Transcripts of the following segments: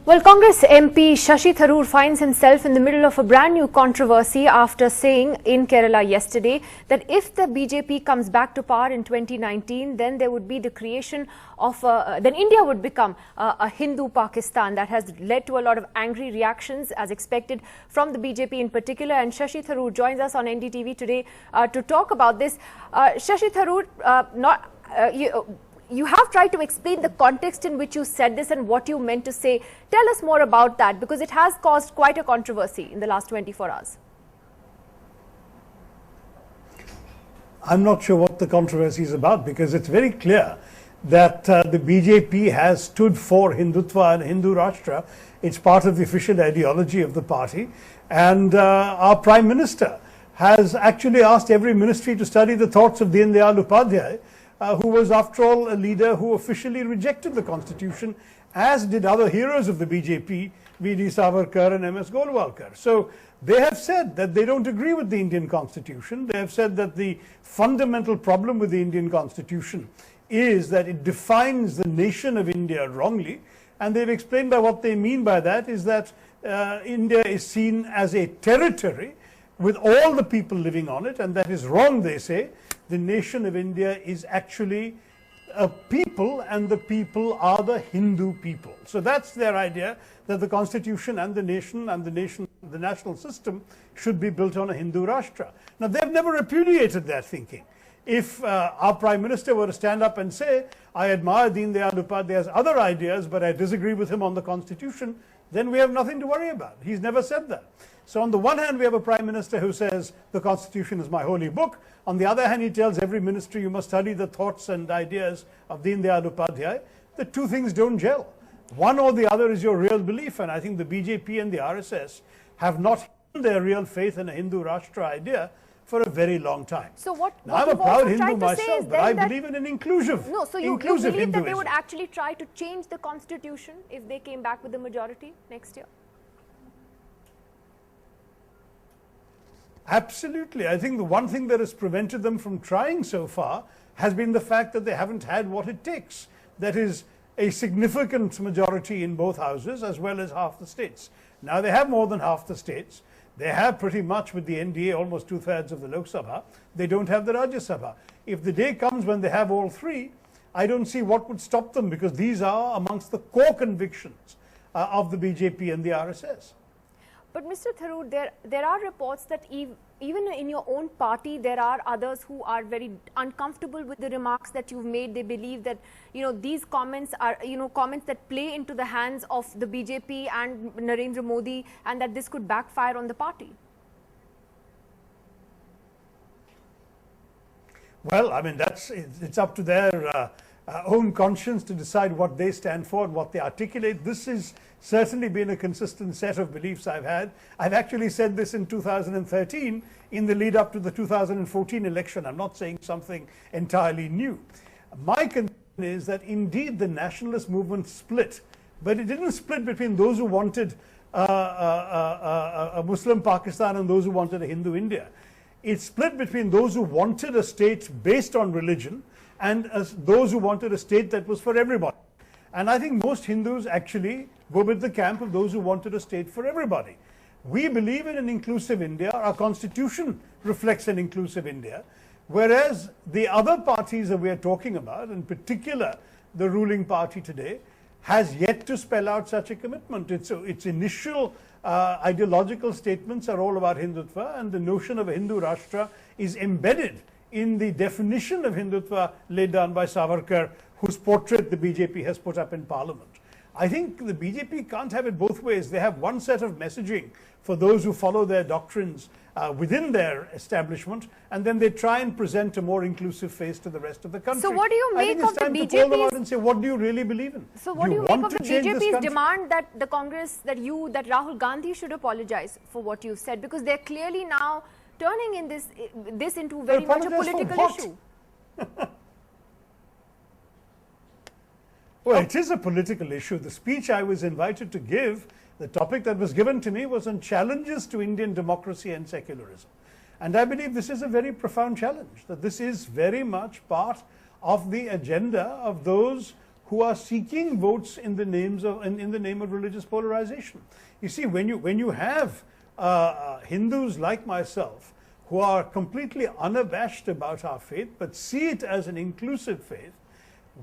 Well, Congress MP Shashi Tharoor finds himself in the middle of a brand new controversy after saying in Kerala yesterday that if the BJP comes back to power in 2019, then there would be the creation of, then India would become a Hindu Pakistan. That has led to a lot of angry reactions as expected from the BJP in particular. And Shashi Tharoor joins us on NDTV today to talk about this. Shashi Tharoor, you have tried to explain the context in which you said this and what you meant to say. Tell us more about that, because it has caused quite a controversy in the last 24 hours. I'm not sure what the controversy is about, because it's very clear that the BJP has stood for Hindutva and Hindu Rashtra. It's part of the official ideology of the party. And our Prime Minister has actually asked every ministry to study the thoughts of Deen Dayal Upadhyay, who was, after all, a leader who officially rejected the constitution, as did other heroes of the BJP, V.D. Savarkar and M.S. Golwalkar. So they have said that they don't agree with the Indian constitution. They have said that the fundamental problem with the Indian constitution is that it defines the nation of India wrongly. And they've explained by what they mean by that is that India is seen as a territory with all the people living on it, and that is wrong, they say. The nation of India is actually a people, and the people are the Hindu people. So that's their idea, that the constitution and the nation and the national system should be built on a Hindu Rashtra. Now, they've never repudiated that thinking. If our Prime Minister were to stand up and say, I admire Deen Dayal Upadhyay's other ideas, but I disagree with him on the constitution, then we have nothing to worry about. He's never said that. So on the one hand, we have a Prime Minister who says the constitution is my holy book. On the other hand, he tells every ministry you must study the thoughts and ideas of Deen Dayal Upadhyay. The two things don't gel. One or the other is your real belief, and I think the BJP and the RSS have not hidden their real faith in a Hindu Rashtra idea for a very long time. So what I'm a proud Hindu myself, myself, but I believe in an inclusive. No, so you believe Hinduism. that they would actually try to change the constitution if they came back with the majority next year? Absolutely. I think the one thing that has prevented them from trying so far has been the fact that they haven't had what it takes. That is, a significant majority in both houses as well as half the states. Now they have more than half the states. They have pretty much, with the NDA, almost 2/3 of the Lok Sabha. They don't have the Rajya Sabha. If the day comes when they have all three, I don't see what would stop them, because these are amongst the core convictions of the BJP and the RSS. But Mr. Tharoor, there are reports that even in your own party, there are others who are very uncomfortable with the remarks that you've made. They believe that, these comments are, comments that play into the hands of the BJP and Narendra Modi, and that this could backfire on the party. Well, I mean, it's up to their own conscience to decide what they stand for and what they articulate. This has certainly been a consistent set of beliefs I've had. I've actually said this in 2013 in the lead up to the 2014 election. I'm not saying something entirely new. My concern is that indeed the nationalist movement split, but it didn't split between those who wanted a Muslim Pakistan and those who wanted a Hindu India. It split between those who wanted a state based on religion and those who wanted a state that was for everybody. And I think most Hindus actually go with the camp of those who wanted a state for everybody. We believe in an inclusive India. Our constitution reflects an inclusive India. Whereas the other parties that we are talking about, in particular the ruling party today, has yet to spell out such a commitment. Its initial ideological statements are all about Hindutva, and the notion of a Hindu Rashtra is embedded in the definition of Hindutva laid down by Savarkar, whose portrait the BJP has put up in Parliament. I think the BJP can't have it both ways. They have one set of messaging for those who follow their doctrines within their establishment, and then they try and present a more inclusive face to the rest of the country. So what do you make of the BJP's... I think it's time to call them out and say, what do you really believe in? So what do you make of the BJP's demand that the Congress, that Rahul Gandhi should apologize for what you said? Because they're clearly now turning in this into very much a political issue. Well, it is a political issue. The speech I was invited to give, the topic that was given to me was on challenges to Indian democracy and secularism. And I believe this is a very profound challenge, that this is very much part of the agenda of those who are seeking votes in the names of in the name of religious polarization. You see, when you have Hindus like myself who are completely unabashed about our faith but see it as an inclusive faith,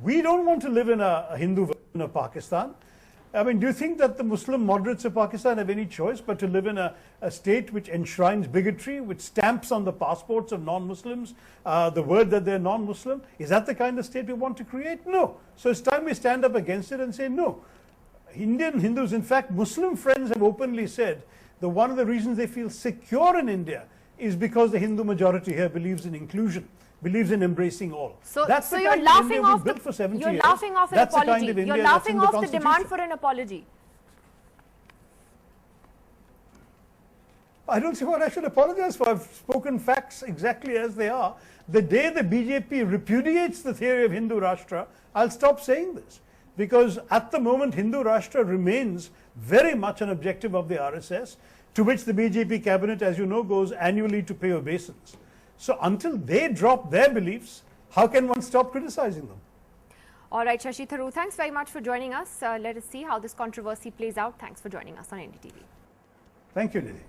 we don't want to live in a Hindu version of Pakistan. I mean, do you think that the Muslim moderates of Pakistan have any choice but to live in a state which enshrines bigotry, which stamps on the passports of non-Muslims the word that they're non-Muslim? Is that the kind of state we want to create? No. So it's time we stand up against it and say no. Indian Hindus, in fact, Muslim friends have openly said that one of the reasons they feel secure in India is because the Hindu majority here believes in inclusion, believes in embracing all. So, that's so the you're kind laughing of India off we've built for 70 you're years. laughing off an That's apology. the kind of India You're that's in laughing the off the demand Constitution. for an apology. I don't see what I should apologize for. I've spoken facts exactly as they are. The day the BJP repudiates the theory of Hindu Rashtra, I'll stop saying this. Because at the moment, Hindu Rashtra remains very much an objective of the RSS, to which the BJP cabinet, as you know, goes annually to pay obeisance. So until they drop their beliefs, how can one stop criticizing them? All right, Shashi Tharoor, thanks very much for joining us. Let us see how this controversy plays out. Thanks for joining us on NDTV. Thank you, Nidhi.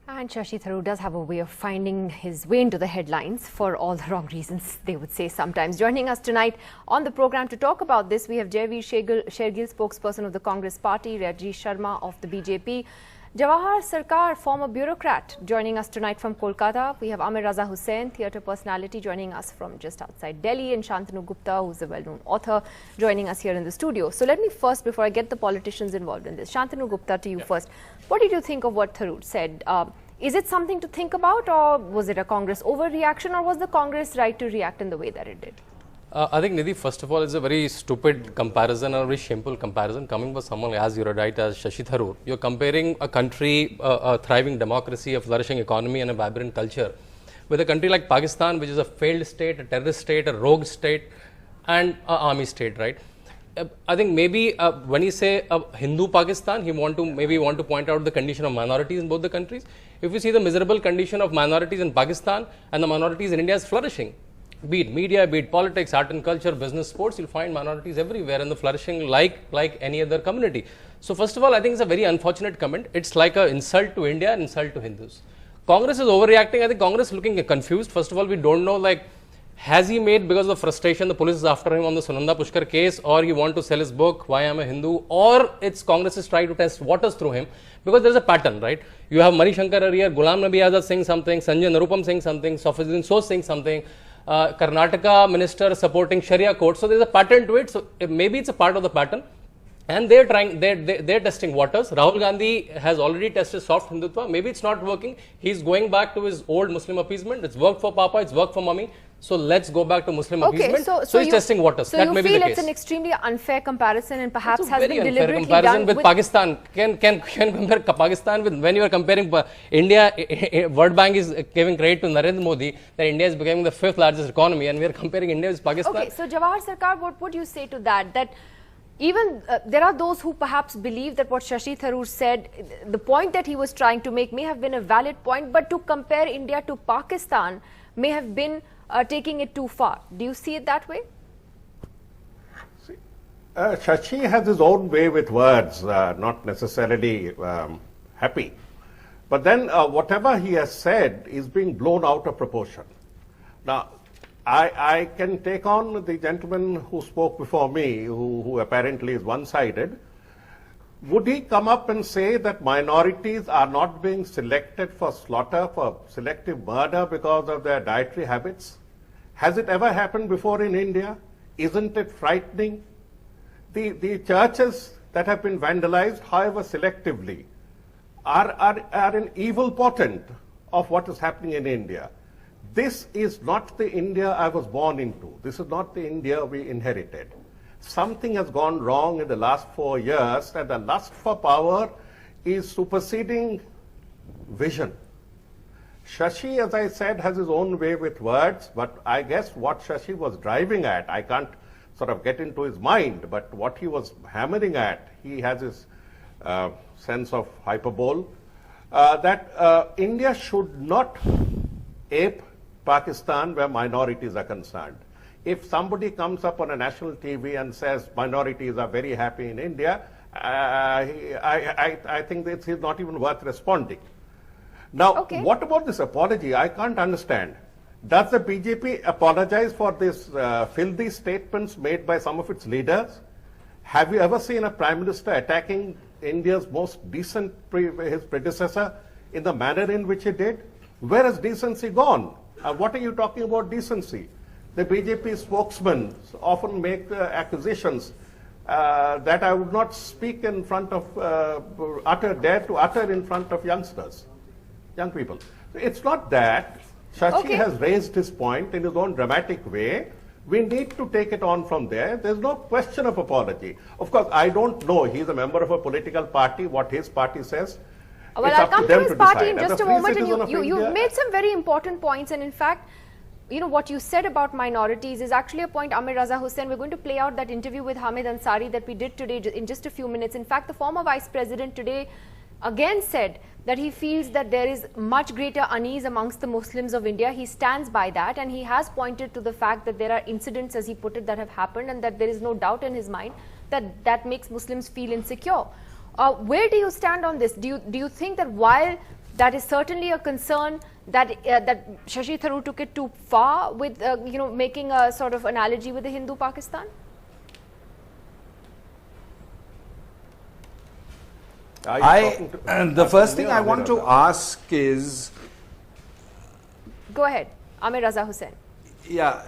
And Shashi Tharoor does have a way of finding his way into the headlines for all the wrong reasons, they would say sometimes. Joining us tonight on the program to talk about this, we have Jaiveer Shergill, spokesperson of the Congress Party, Rajesh Sharma of the BJP, Jawahar Sarkar, former bureaucrat, joining us tonight from Kolkata. We have Amir Raza Hussain, theatre personality, joining us from just outside Delhi, and Shantanu Gupta, who's a well-known author, joining us here in the studio. So let me first, before I get the politicians involved in this, Shantanu Gupta, to you first. What did you think of what Tharoor said? Is it something to think about, or was it a Congress overreaction, or was the Congress right to react in the way that it did? I think, Nidhi, first of all, it's a very stupid comparison or a very shameful comparison coming from someone as you're right as Shashi Tharoor. You're comparing a country, a thriving democracy, a flourishing economy and a vibrant culture with a country like Pakistan, which is a failed state, a terrorist state, a rogue state and an army state, right? I think maybe when you say Hindu Pakistan, he want to point out the condition of minorities in both the countries. If you see the miserable condition of minorities in Pakistan and the minorities in India is flourishing, be it media, be it politics, art and culture, business, sports, you'll find minorities everywhere and the flourishing like any other community. So first of all, I think it's a very unfortunate comment. It's like an insult to India and insult to Hindus. Congress is overreacting. I think Congress is looking confused. First of all, we don't know, like, has he made, because of frustration, the police is after him on the Sunanda Pushkar case, or he want to sell his book, Why I'm a Hindu, or it's Congress is trying to test waters through him, because there's a pattern, right? You have Mani Shankar Ariyar, Ghulam Nabi Azad saying something, Sanjay Narupam saying something, Safiuddin Sood saying something, Karnataka minister supporting Sharia court. So there's a pattern to it. So maybe it's a part of the pattern. And they're testing waters. Rahul Gandhi has already tested soft Hindutva. Maybe it's not working. He's going back to his old Muslim appeasement. It's worked for Papa, it's worked for Mummy. So let's go back to Muslim appeasement. So he's testing waters. So that you may feel be the it's case. an extremely unfair comparison and perhaps It's a has very been unfair deliberately comparison done with Pakistan. Can compare Pakistan with, when you are comparing India, World Bank is giving credit to Narendra Modi that India is becoming the 5th largest economy, and we are comparing India with Pakistan. Okay, so Jawahar Sarkar, what would you say to that? That even there are those who perhaps believe that what Shashi Tharoor said, the point that he was trying to make may have been a valid point, but to compare India to Pakistan may have been taking it too far. Do you see it that way? See, Shashi has his own way with words, not necessarily happy. But then whatever he has said is being blown out of proportion. Now, I can take on the gentleman who spoke before me, who apparently is one-sided. Would he come up and say that minorities are not being selected for slaughter, for selective murder because of their dietary habits? Has it ever happened before in India? Isn't it frightening? The churches that have been vandalized, however selectively, are an evil portent of what is happening in India. This is not the India I was born into. This is not the India we inherited. Something has gone wrong in the last 4 years, and the lust for power is superseding vision. Shashi, as I said, has his own way with words, but I guess what Shashi was driving at, I can't sort of get into his mind, but what he was hammering at, he has his sense of hyperbole, that India should not ape Pakistan where minorities are concerned. if somebody comes up on a national TV and says minorities are very happy in India, I think that he's not even worth responding. Now, what about this apology? I can't understand. Does the BJP apologize for this filthy statements made by some of its leaders? Have you ever seen a Prime Minister attacking India's most decent, his predecessor, in the manner in which he did? Where has decency gone? What are you talking about decency? The BJP spokesmen often make accusations that I would not speak in front of, dare to utter in front of youngsters, young people. It's not that. Shashi has raised his point in his own dramatic way. We need to take it on from there. There's no question of apology. Of course, I don't know. He's a member of a political party, what his party says. Well, I'll come to his party in just a moment. And you made some very important points. And in fact, you know, what you said about minorities is actually a point, Amir Raza Hussain. We're going to play out that interview with Hamid Ansari that we did today in just a few minutes. In fact, the former Vice President today again said that he feels that there is much greater unease amongst the Muslims of India. He stands by that, and he has pointed to the fact that there are incidents, as he put it, that have happened, and that there is no doubt in his mind that that makes Muslims feel insecure. Where do you stand on this? Do you think that while that is certainly a concern, that that Shashi Tharoor took it too far with you know, making a sort of analogy with the Hindu Pakistan? The first thing I want to ask is... Go ahead, Amir Raza Hussain. Yeah,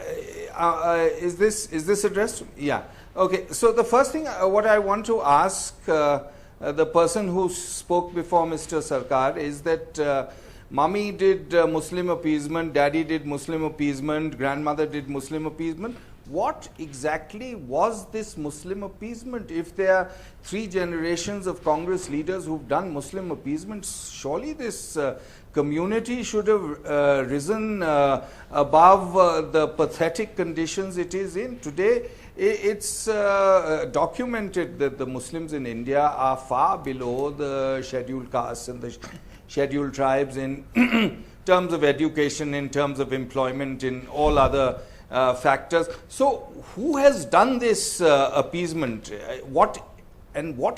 is this addressed? Yeah. Okay. So the first thing what I want to ask the person who spoke before Mr. Sarkar is that Mummy did Muslim appeasement, Daddy did Muslim appeasement, grandmother did Muslim appeasement. What exactly was this Muslim appeasement? If there are 3 generations of Congress leaders who've done Muslim appeasement, surely this community should have risen above the pathetic conditions it is in. Today, it's documented that the Muslims in India are far below the scheduled castes and the scheduled tribes in terms of education, in terms of employment, in all other factors. So who has done this appeasement? What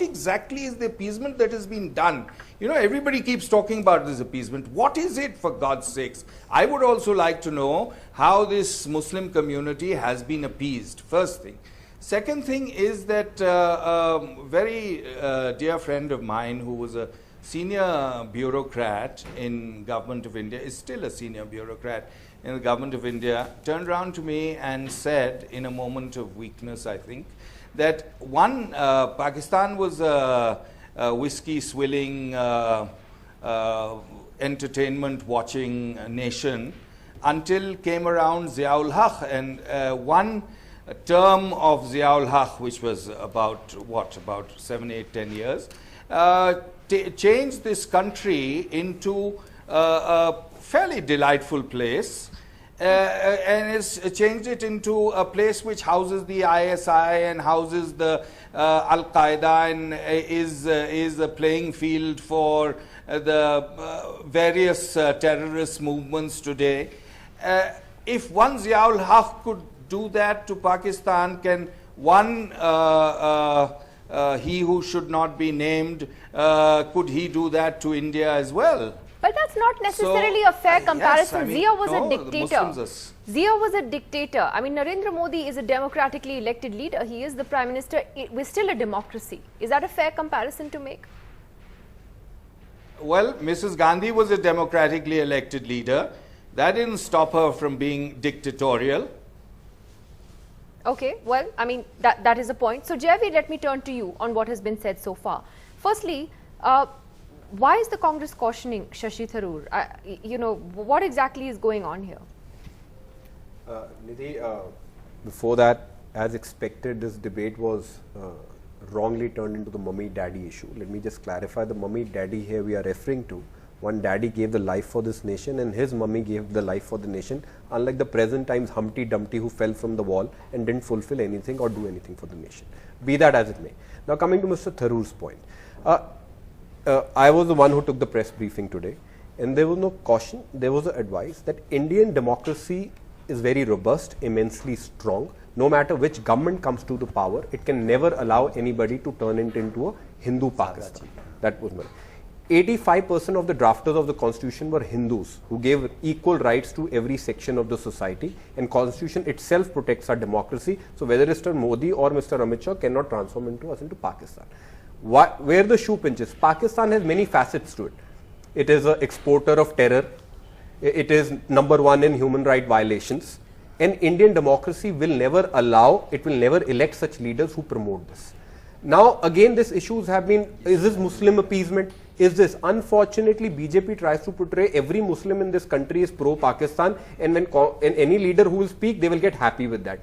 exactly is the appeasement that has been done? You know, everybody keeps talking about this appeasement. What is it, for God's sakes? I would also like to know how this Muslim community has been appeased, first thing. Second thing is that a very dear friend of mine who was a senior bureaucrat in Government of India, is still a senior bureaucrat in the Government of India, turned around to me and said, in a moment of weakness, I think, that one, Pakistan was a whiskey swilling, entertainment watching nation until came around Ziaul Haq, and one term of Ziaul Haq, which was about, about 7, 8, 10 years, changed this country into a fairly delightful place, and it's changed it into a place which houses the ISI and houses the Al-Qaeda, and is a playing field for the various terrorist movements today. If one Ziaul Haq could do that to Pakistan, can one he who should not be named, could he do that to India as well? But that's not necessarily a fair comparison. Yes, I mean, Zia was a dictator. Zia was a dictator. I mean, Narendra Modi is a democratically elected leader. He is the Prime Minister. We're still a democracy. Is that a fair comparison to make? Well, Mrs. Gandhi was a democratically elected leader. That didn't stop her from being dictatorial. Okay, well, I mean, that is a point. So, Javi, let me turn to you on what has been said so far. Firstly, why is the Congress cautioning Shashi Tharoor? You know, what exactly is going on here? Nidhi, before that, as expected, this debate was wrongly turned into the mummy-daddy issue. Let me just clarify, the mummy-daddy here we are referring to. One daddy gave the life for this nation and his mummy gave the life for the nation, unlike the present times Humpty Dumpty who fell from the wall and didn't fulfill anything or do anything for the nation. Be that as it may. Now coming to Mr. Tharoor's point. I was the one who took the press briefing today, and there was no caution, there was an advice that Indian democracy is very robust, immensely strong. No matter which government comes to the power, it can never allow anybody to turn it into a Hindu Pakistan. That was my 85% of the drafters of the constitution were Hindus who gave equal rights to every section of the society, and constitution itself protects our democracy. So whether Mr. Modi or Mr. Amit Shah cannot transform us into Pakistan. Where the shoe pinches, Pakistan has many facets to it. It is an exporter of terror. It is number one in human rights violations. And Indian democracy will never allow, it will never elect such leaders who promote this. Now again, these issues have been, is this Muslim appeasement? Is this? Unfortunately, BJP tries to portray every Muslim in this country is pro-Pakistan, and when any leader who will speak, they will get happy with that.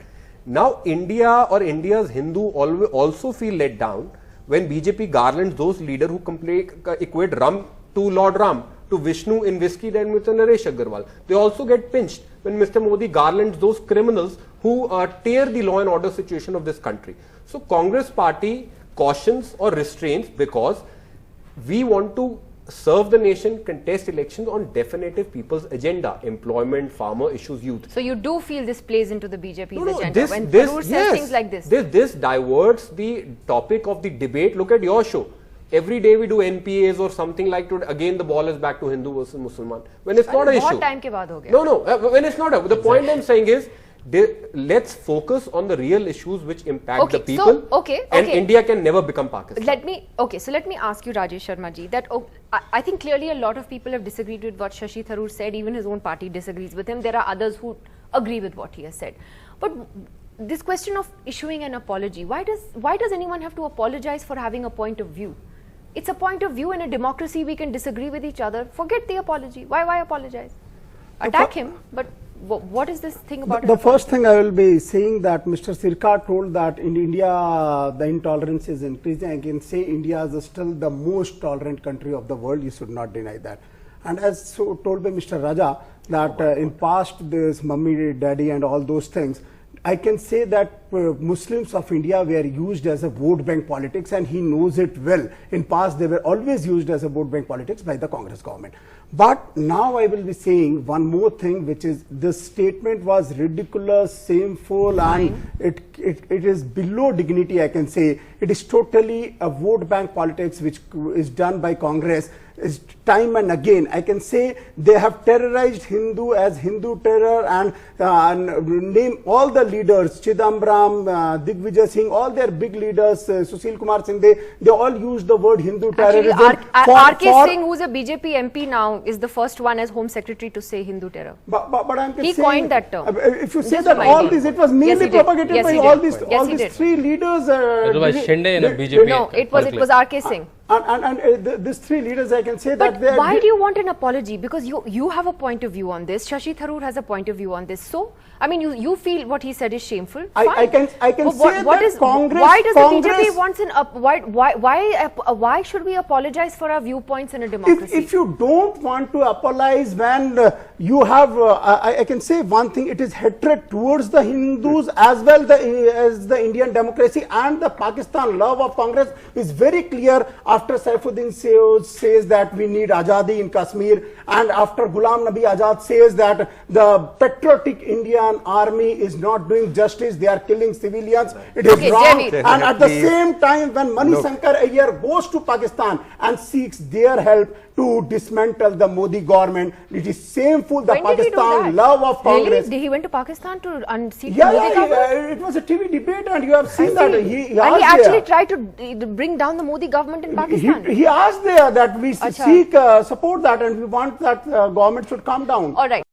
Now India or India's Hindu also feel let down when BJP garlands those leaders who equate Ram to Lord Ram, to Vishnu in whiskey than Mr. Naresh Agarwal. They also get pinched when Mr. Modi garlands those criminals who tear the law and order situation of this country. So Congress party cautions or restrains because we want to serve the nation, contest elections on definitive people's agenda, employment, farmer issues, youth. So you do feel this plays into the BJP's agenda when this Tharoor says yes, things like this? This diverts the topic of the debate. Look at your show. Every day we do NPAs or something like to, again the ball is back to Hindu versus Muslim. When it's not an issue. Time ke baad ho gaya. No, when it's not the point I'm saying is, let's focus on the real issues which impact the people. And India can never become Pakistan. Let me ask you, Rajesh Sharma ji, that I think clearly a lot of people have disagreed with what Shashi Tharoor said. Even his own party disagrees with him. There are others who agree with what he has said. But this question of issuing an apology, why does anyone have to apologize for having a point of view? It's a point of view. In a democracy, we can disagree with each other. Forget the apology. Why apologize? Attack him, but what is this thing about the first thing I will be saying that Mr. Sirkar told that in India the intolerance is increasing. I can say India is still the most tolerant country of the world. You should not deny that. And as told by Mr. Raja that in past this mummy, daddy and all those things, I can say that Muslims of India were used as a vote bank politics, and he knows it well. In past, they were always used as a vote bank politics by the Congress government. But now I will be saying one more thing, which is this statement was ridiculous, shameful, and it is below dignity, I can say. It is totally a vote bank politics which is done by Congress. Is time and again, I can say they have terrorized Hindu as Hindu terror and name all the leaders, Chidambaram, Digvijay Singh, all their big leaders, Sushil Kumar Singh, they all use the word Hindu terrorism. Actually, R.K. Singh, who's a BJP MP now, is the first one as Home Secretary to say Hindu terror. But I'm he saying, coined that term. If you say that all this, it was mainly propagated by all these three leaders. It was Shinde in a BJP. No, it was R.K. Singh. And these three leaders, I can say but that why do you want an apology? Because you have a point of view on this. Shashi Tharoor has a point of view on this. So, I mean, you feel what he said is shameful. I can say that Congress. Why does the BJP wants an why should we apologize for our viewpoints in a democracy? If you don't want to apologize when you have, I can say one thing. It is hatred towards the Hindus as well as the Indian democracy, and the Pakistan love of Congress is very clear. After Saifuddin says that we need Azadi in Kashmir, and after Ghulam Nabi Azad says that the patriotic Indian army is not doing justice, they are killing civilians, it is wrong. And at the same time, when Mani Shankar Iyer goes to Pakistan and seeks their help to dismantle the Modi government, it is shameful. The Pakistan love of Congress. Really? He went to Pakistan to unseat the Modi government? It was a TV debate, and you have seen that. He actually tried to bring down the Modi government in Pakistan. He asked there that we seek support that, and we want that government should come down. All right.